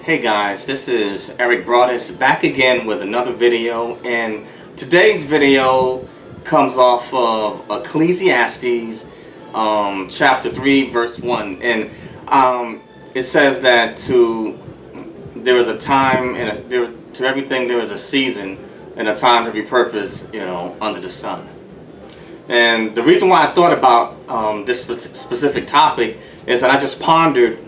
Hey guys, this is Eric Broadus back again with another video, and today's video comes off of Ecclesiastes chapter 3 verse 1, and it says that there is a time and to everything there is a season and a time to every purpose, under the sun. And the reason why I thought about this specific topic is that I just pondered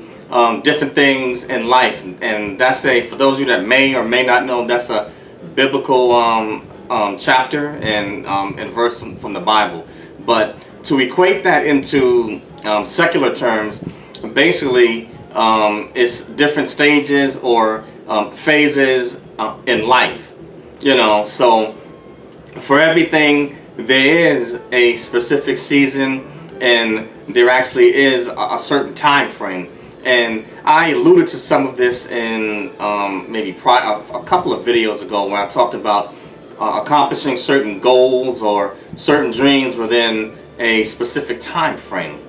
different things in life, and that's for those of you that may or may not know, that's a biblical chapter and verse from the Bible. But to equate that into secular terms, basically it's different stages or phases in life. So for everything there is a specific season, and there actually is a certain time frame. And I alluded to some of this in maybe a couple of videos ago when I talked about accomplishing certain goals or certain dreams within a specific time frame.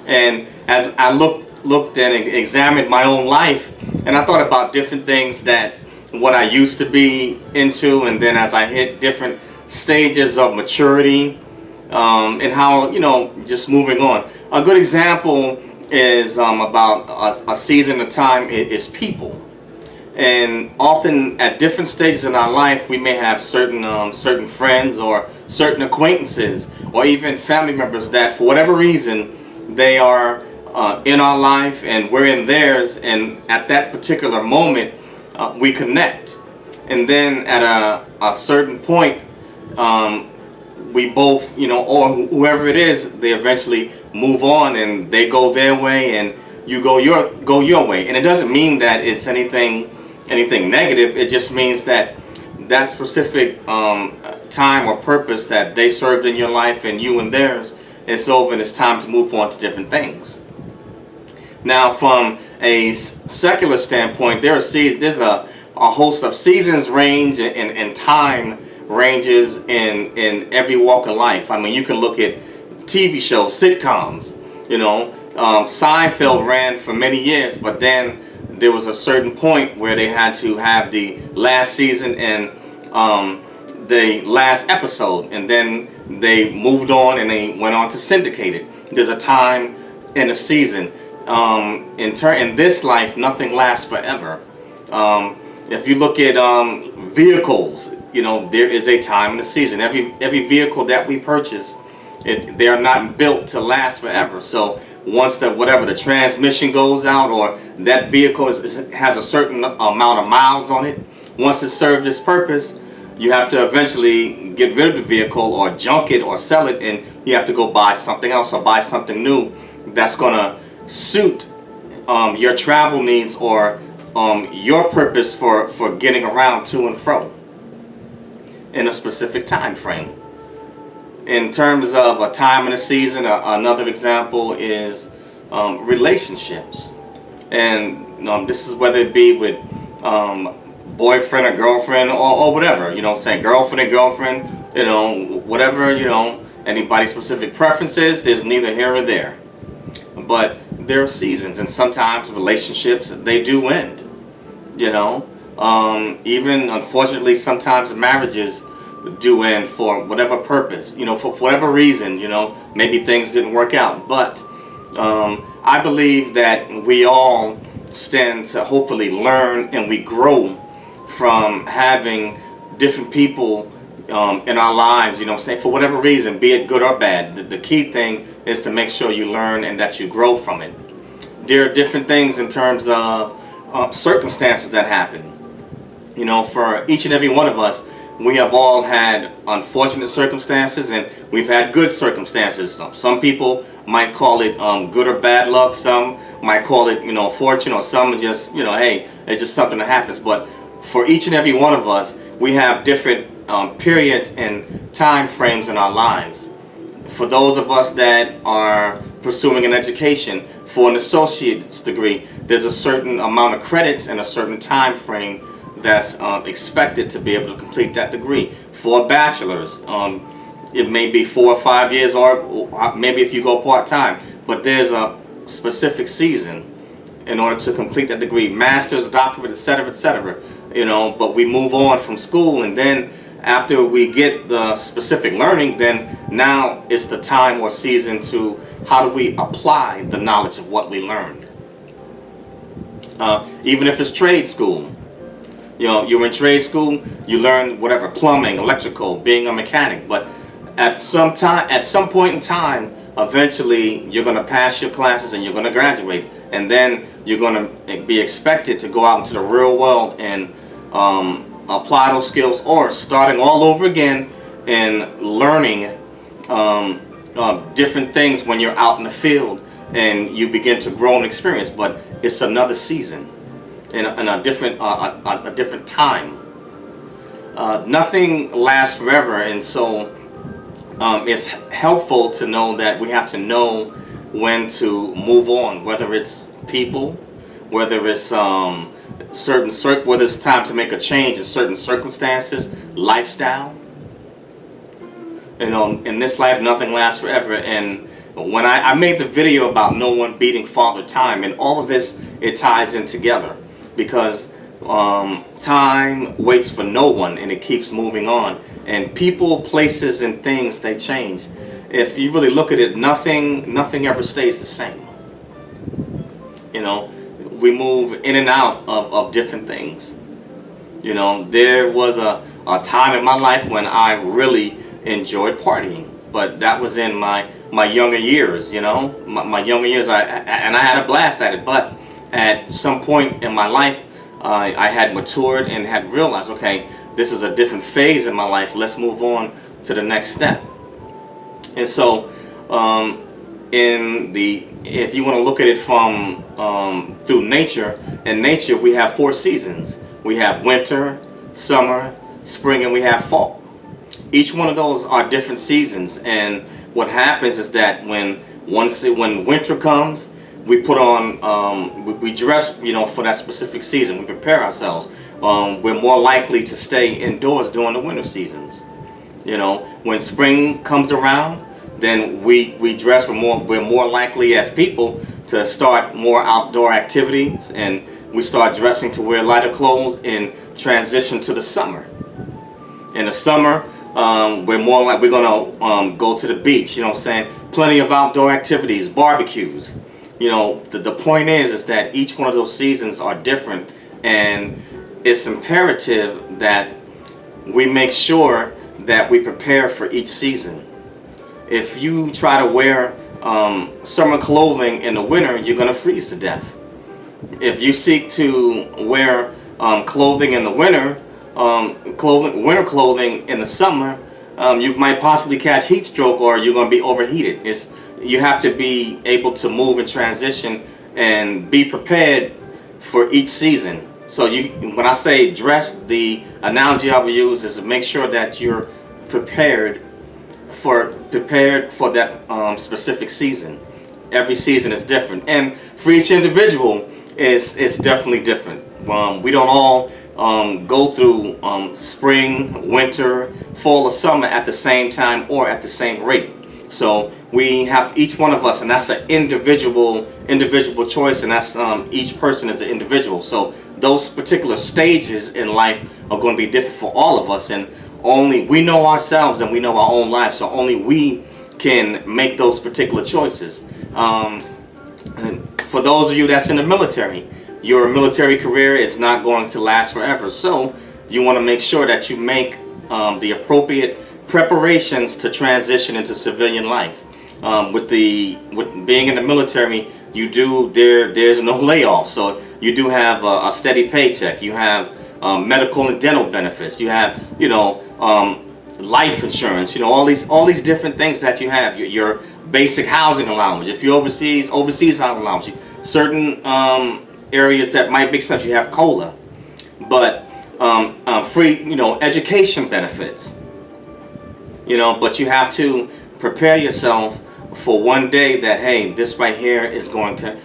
And as I looked and examined my own life, and I thought about different things that what I used to be into, and then as I hit different stages of maturity, and how, just moving on. A good example is about a season of time is people. And often at different stages in our life, we may have certain friends or certain acquaintances or even family members that for whatever reason they are in our life and we're in theirs, and at that particular moment we connect. And then at a certain point we both, or whoever it is, they eventually move on and they go their way and you go your way. And it doesn't mean that it's anything negative. It just means that that specific time or purpose that they served in your life and you in theirs is over, and it's time to move on to different things. Now, from a secular standpoint, there's a host of seasons range and time ranges in every walk of life. I mean, you can look at TV shows, sitcoms. Seinfeld ran for many years, but then there was a certain point where they had to have the last season and the last episode, and then they moved on and they went on to syndicated. There's a time and a season. In this life, nothing lasts forever. If you look at vehicles, there is a time and a season. Every vehicle that we purchase, they are not built to last forever. So once the transmission goes out, or that vehicle has a certain amount of miles on it, once it's served its purpose, you have to eventually get rid of the vehicle or junk it or sell it, and you have to go buy something else or buy something new that's going to suit your travel needs or your purpose for getting around to and fro in a specific time frame. In terms of a time and a season, another example is relationships. And this is whether it be with boyfriend or girlfriend or whatever, saying girlfriend and girlfriend, whatever, anybody's specific preferences, there's neither here or there. But there are seasons, and sometimes relationships, they do end, even unfortunately sometimes marriages do end for whatever purpose, for whatever reason, maybe things didn't work out. But I believe that we all stand to hopefully learn, and we grow from having different people in our lives, for whatever reason, be it good or bad. The key thing is to make sure you learn and that you grow from it. There are different things in terms of circumstances that happen. For each and every one of us, we have all had unfortunate circumstances, and we've had good circumstances. Some people might call it good or bad luck. Some might call it, fortune, or some just, hey, it's just something that happens. But for each and every one of us, we have different periods and time frames in our lives. For those of us that are pursuing an education for an associate's degree, there's a certain amount of credits and a certain time frame that's expected to be able to complete that degree. For a bachelor's, it may be 4 or 5 years, or maybe if you go part-time, but there's a specific season in order to complete that degree, master's, doctorate, etc., etc. But we move on from school, and then after we get the specific learning, then now it's the time or season to how do we apply the knowledge of what we learned. Even if it's trade school, you're in trade school, you learn whatever, plumbing, electrical, being a mechanic, but at some point in time, eventually you're going to pass your classes and you're going to graduate, and then you're going to be expected to go out into the real world and apply those skills, or starting all over again and learning different things when you're out in the field and you begin to grow and experience. But it's another season and a different time. Nothing lasts forever, and so it's helpful to know that we have to know when to move on, whether it's people, whether it's whether it's time to make a change in certain circumstances, lifestyle. In this life, nothing lasts forever. And when I made the video about no one beating Father Time, and all of this, it ties in together, because time waits for no one, and it keeps moving on. And people, places, and things, they change. If you really look at it, nothing ever stays the same. We move in and out of different things. There was a time in my life when I really enjoyed partying, but that was in my younger years. My younger years, I had a blast at it. But at some point in my life, I had matured and had realized, okay, this is a different phase in my life. Let's move on to the next step. And so, if you want to look at it from through nature, in nature we have 4 seasons. We have winter, summer, spring, and we have fall. Each one of those are different seasons, and what happens is that when winter comes, we put on, we dress, for that specific season. We prepare ourselves. We're more likely to stay indoors during the winter seasons. When spring comes around, then we dress. We're more likely as people to start more outdoor activities, and we start dressing to wear lighter clothes in transition to the summer. In the summer, we're more like we're gonna go to the beach. Plenty of outdoor activities, barbecues. The point is that each one of those seasons are different, and it's imperative that we make sure that we prepare for each season. If you try to wear summer clothing in the winter, you're going to freeze to death. If you seek to wear clothing in the winter, winter clothing in the summer, you might possibly catch heat stroke, or you're going to be overheated. You have to be able to move and transition and be prepared for each season. So when I say dress, the analogy I will use is to make sure that you're prepared for that specific season. Every season is different, and for each individual, it's definitely different. We don't all go through spring, winter, fall, or summer at the same time or at the same rate. So we have each one of us, and that's an individual choice, and that's each person is an individual. So those particular stages in life are going to be different for all of us, and only we know ourselves and we know our own lives. So only we can make those particular choices. And for those of you that's in the military, your military career is not going to last forever. So you want to make sure that you make the appropriate preparations to transition into civilian life. With being in the military, there's no layoff, so you do have a steady paycheck. You have medical and dental benefits. You have life insurance. All these different things that you have. Your basic housing allowance. If you're overseas housing allowance. Certain areas that might be expensive, you have COLA, but free education benefits. But you have to prepare yourself for one day that, hey, this right here is going to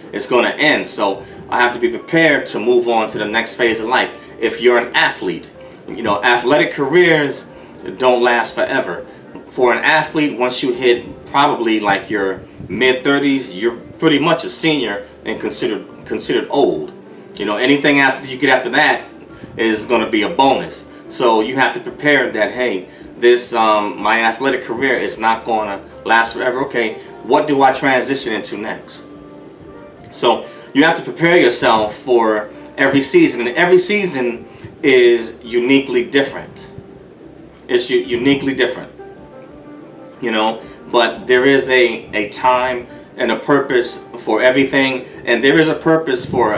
end. So I have to be prepared to move on to the next phase of life. If you're an athlete, athletic careers don't last forever. For an athlete, once you hit probably like your mid-30s, pretty much a senior and considered old. Anything after you get after that is going to be a bonus. So you have to prepare that, hey, this my athletic career is not going to last forever. Okay, what do I transition into next? So you have to prepare yourself for every season, and every season is uniquely different. It's uniquely different, but there is a time and a purpose for everything, and there is a purpose for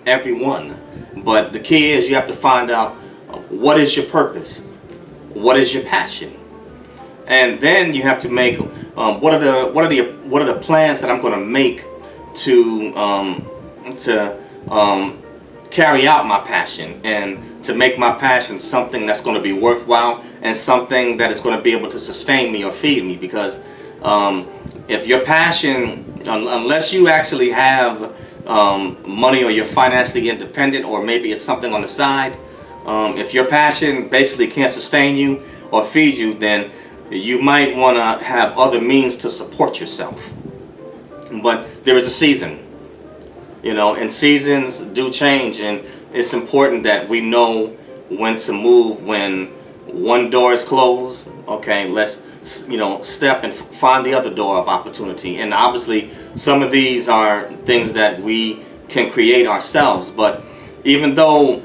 everyone. But the key is you have to find out what is your purpose, what is your passion, and then you have to make what are the plans that I'm going to make to carry out my passion, and to make my passion something that's going to be worthwhile and something that is going to be able to sustain me or feed me. Because if your passion, unless you actually have money or you're financially independent, or maybe it's something on the side, if your passion basically can't sustain you or feed you, then you might want to have other means to support yourself. But there is a season, and seasons do change, and it's important that we know when to move when one door is closed. Okay, let's step and find the other door of opportunity. And obviously some of these are things that we can create ourselves, but even though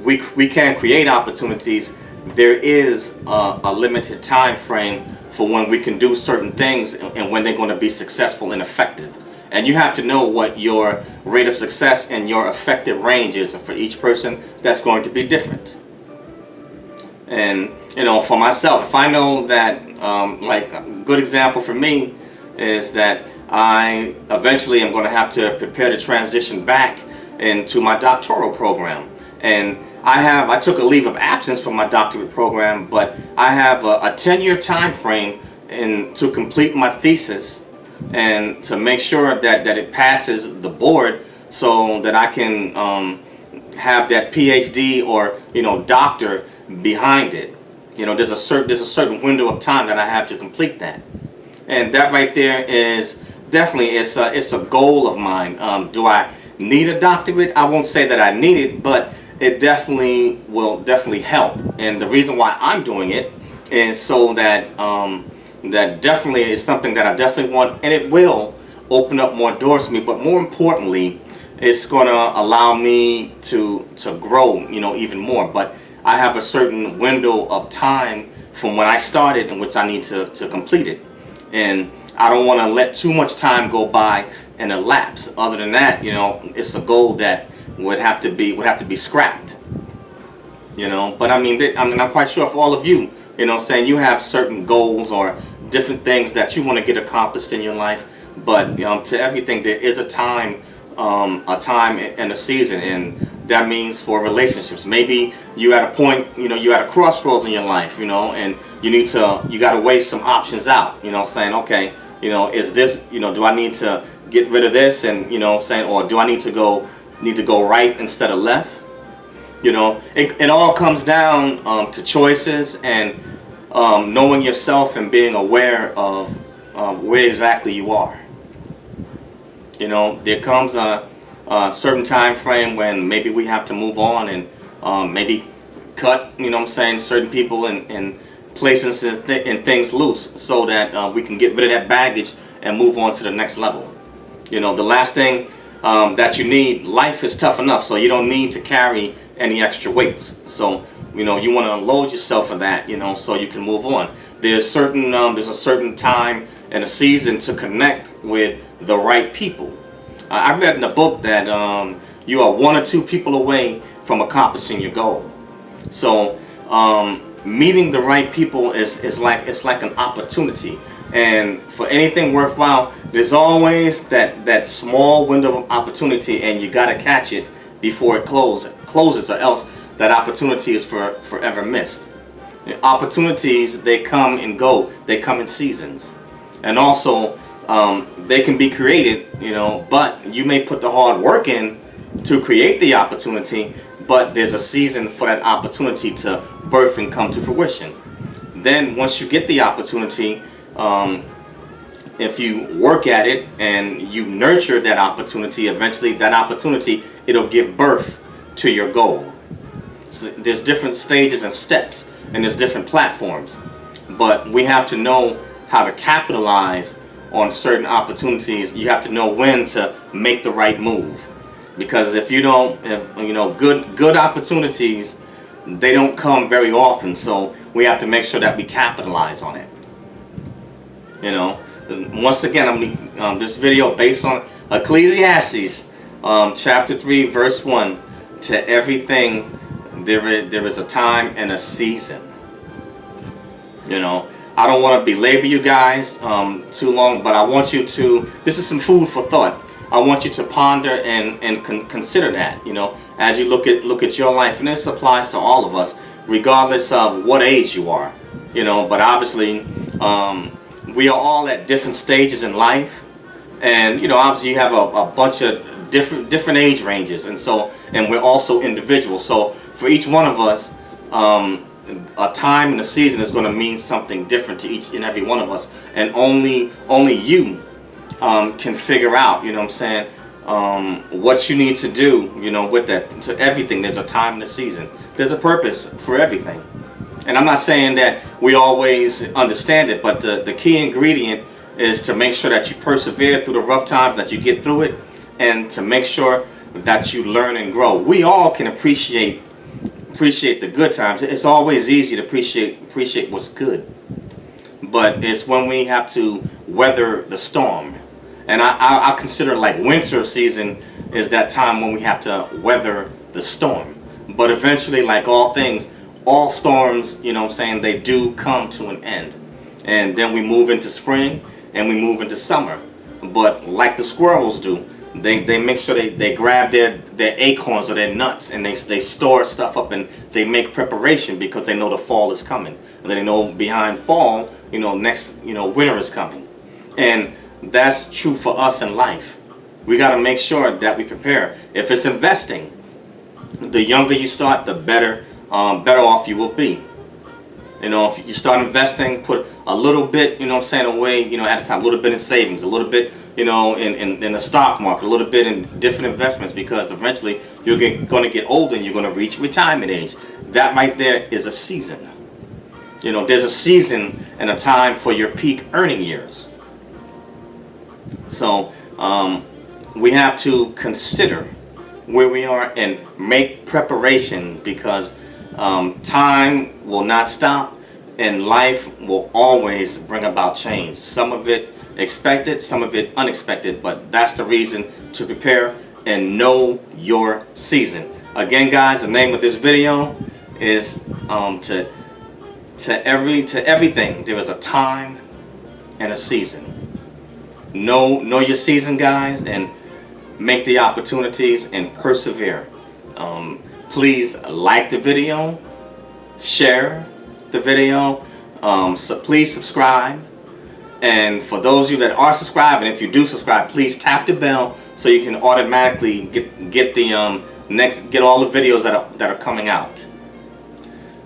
we can create opportunities, there is a limited time frame for when we can do certain things and when they're going to be successful and effective. And you have to know what your rate of success and your effective range is. And for each person, that's going to be different. And for myself, if I know that, like a good example for me is that I eventually am going to have to prepare to transition back into my doctoral program. And I took a leave of absence from my doctorate program, but I have a 10-year time frame to complete my thesis and to make sure that it passes the board, so that I can have that PhD or doctor behind it. There's a certain window of time that I have to complete that, and that right there is definitely it's a goal of mine. Do I need a doctorate? I won't say that I need it, but it will help. And the reason why I'm doing it is so that that definitely is something that I definitely want, and it will open up more doors for me. But more importantly, it's going to allow me to grow, even more. But I have a certain window of time from when I started in which I need to complete it, and I don't want to let too much time go by and elapse. Other than that, it's a goal that would have to be scrapped. But I'm quite sure for all of you, saying you have certain goals or different things that you want to get accomplished in your life. But to everything there is a time and a season, and that means for relationships. Maybe you at a point, you at a crossroads in your life, and you got to weigh some options out. Saying, okay, is this, do I need to get rid of this, and saying, or do I need to go right instead of left? It all comes down to choices and knowing yourself and being aware of where exactly you are. There comes a certain time frame when maybe we have to move on and maybe cut, certain people and places and things loose, so that we can get rid of that baggage and move on to the next level. The last thing that you need, life is tough enough, so you don't need to carry any extra weights. So you want to load yourself for that, so you can move on. There's a certain time and a season to connect with the right people. I read in a book that you are 1 or 2 people away from accomplishing your goal. So meeting the right people is like an opportunity. And for anything worthwhile, there's always that small window of opportunity, and you got to catch it before it closes, or else that opportunity is forever missed. Opportunities, they come and go. They come in seasons. And also, they can be created, but you may put the hard work in to create the opportunity, but there's a season for that opportunity to birth and come to fruition. Then once you get the opportunity, if you work at it and you nurture that opportunity, eventually that opportunity, it'll give birth to your goal. So there's different stages and steps, and there's different platforms, but we have to know how to capitalize on certain opportunities. You have to know when to make the right move, because if you don't, good opportunities, they don't come very often. So we have to make sure that we capitalize on it. Once again, this video based on Ecclesiastes chapter 3 verse 1. To everything there is a time and a season. I don't want to belabor you guys too long, but I want you to, this is some food for thought. I want you to ponder and consider that, as you look at your life. And this applies to all of us, regardless of what age you are, but obviously we are all at different stages in life. And, obviously you have a bunch of different age ranges. And we're also individuals. So for each one of us, a time and a season is going to mean something different to each and every one of us. And only you can figure out, what you need to do, with that. To everything, there's a time and a season. There's a purpose for everything. And I'm not saying that we always understand it, but the key ingredient is to make sure that you persevere through the rough times, that you get through it, and to make sure that you learn and grow. We all can appreciate the good times. It's always easy to appreciate what's good, but it's when we have to weather the storm. And I consider like winter season is that time when we have to weather the storm. But eventually, like all things, all storms, they do come to an end. And then we move into spring and we move into summer. But like the squirrels do, they make sure they grab their acorns or their nuts, and they store stuff up, and they make preparation because they know the fall is coming. And they know behind fall, next, winter is coming. And that's true for us in life. We got to make sure that we prepare. If it's investing, the younger you start, the better off you will be. If you start investing, put a little bit, away, at a time, a little bit in savings, a little bit, in the stock market, a little bit in different investments, because eventually you're going to get older and you're going to reach retirement age. That right there is a season. There's a season and a time for your peak earning years. So we have to consider where we are and make preparation, because time will not stop, and life will always bring about change. Some of it expected, some of it unexpected, but that's the reason to prepare and know your season. Again, guys, the name of this video is to everything there is a time and a season. Know your season, guys, and make the opportunities and persevere. Please like the video, share the video, so please subscribe. And for those of you that are subscribed, and if you do subscribe, please tap the bell so you can automatically get all the videos that are coming out.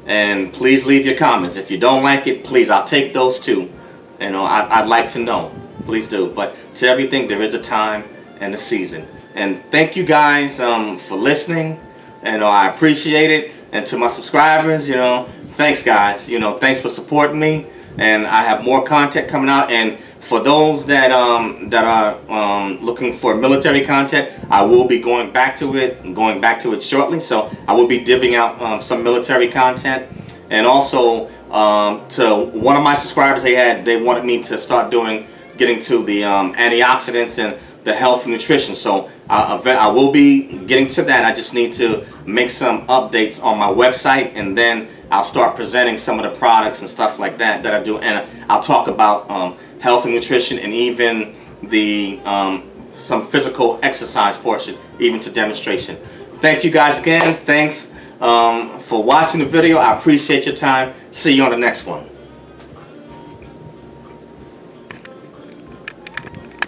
And please leave your comments. If you don't like it, please, I'll take those too. I'd like to know. Please do. But to everything, there is a time and a season. And thank you guys for listening. I appreciate it. And to my subscribers, thanks guys. Thanks for supporting me. And I have more content coming out. And for those that are looking for military content, I will be going back to it shortly. So I will be divvying out some military content. And also to one of my subscribers, they wanted me to start getting to the antioxidants and the health and nutrition. So I will be getting to that. I just need to make some updates on my website, and then I'll start presenting some of the products and stuff like that I do. And I'll talk about health and nutrition, and even the some physical exercise portion, even to demonstration. Thank you guys again. Thanks for watching the video. I appreciate your time. See you on the next one.